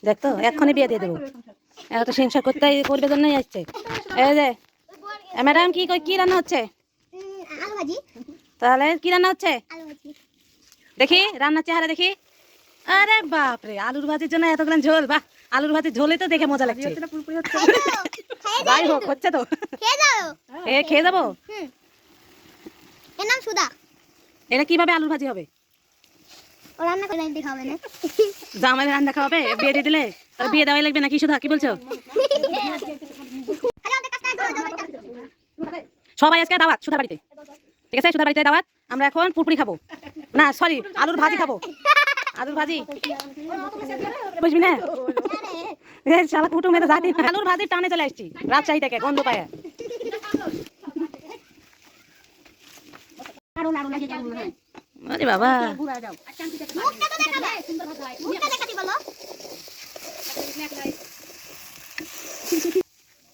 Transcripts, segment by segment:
দেখতো এক্ষুনি বিয়ে দিয়ে দেবো। এরা তো সংসার করতে করবে জন্যই আসছে। এই যে ম্যাডাম কি কি রান্না হচ্ছে? তাহলে কি রান্না হচ্ছে দেখি, রান্নার চেহারা দেখি। আরে বাপরে, আলুর ভাজির জন্য এতগুলো ঝোল! বাহ, আলুর ভাজির ঝোলই তো দেখে মজা লাগছে। যাই হোক, হচ্ছে তো। খেয়ে যাবো। এটা কিভাবে আলুর ভাজি হবে? জামাই রান্না খাওয়াবে? বিয়ে দিয়ে দিলে বিয়ে দেওয়াই লাগবে নাকি? সুধা কি বলছো? সবাই আজকে দাওয়াত সুধা বাড়িতে, ঠিক আছে? সুধা বাড়িতে দাওয়াত। আমরা এখন পুরপুরি খাবো, না সরি, আলুর ভাজি খাবো। আলুর ভাজি বুঝবি না? শালা কুটুমে তো জাতি। আলুর ভাজির টানে চলে আসছি রাজশাহী থেকে, গন্ধ পায়। আরে বাবা,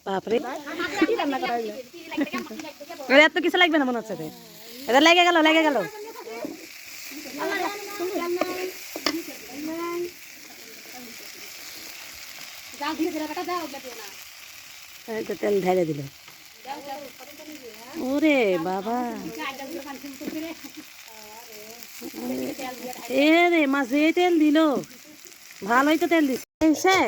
বাপরে, এত কিছু লাগবে না মনে হচ্ছে। এটা লেগে গেল, লেগে গেল। তেল ঢেলে দিল। ওরে বাবা, এ রে মাঝে তেল দিল, ভালোই তো তেল দিচ্ছে।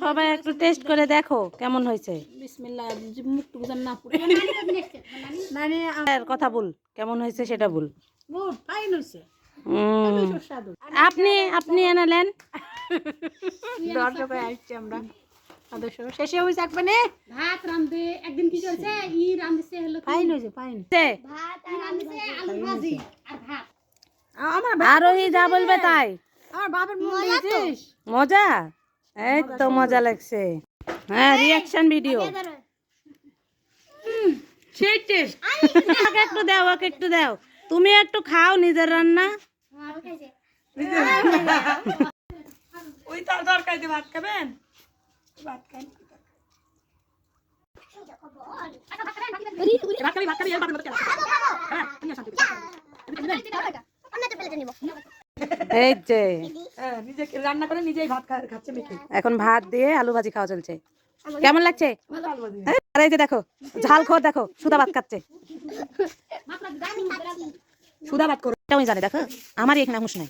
সবাই একটু টেস্ট করে দেখো কেমন হয়েছে। কথা বল, কেমন হয়েছে সেটা বল। আপনি আপনি এনালেন শেষে হয়ে থাকবে না। ভাত রাঁধে একদিন কি করছে, ই রাঁধছে হলো ফাইন হইছে, ফাইন ভাত রাঁধছে আলু ভাজি আর ভাত। আমার আরোহী যা বলবে তাই। আমার বাবার মন দিয়েছিস মজা? এই তো মজা লাগছে। হ্যাঁ, রিঅ্যাকশন ভিডিও। সেই টেস্ট। একটু দাও, ওকে একটু দাও। তুমি একটু খাও নিজের রান্না। ওই তার দরকার দিয়ে ভাত খাবেন? ভাত খাই এখন ভাত দিয়ে আলু ভাজি খাওয়া চলছে। কেমন লাগছে? আরে এই যে দেখো, ঝাল খোর দেখো, সুধা ভাত খাচ্ছে। সুধা ভাত করো জানে, দেখো আমারই এখানে হুঁশ নাই।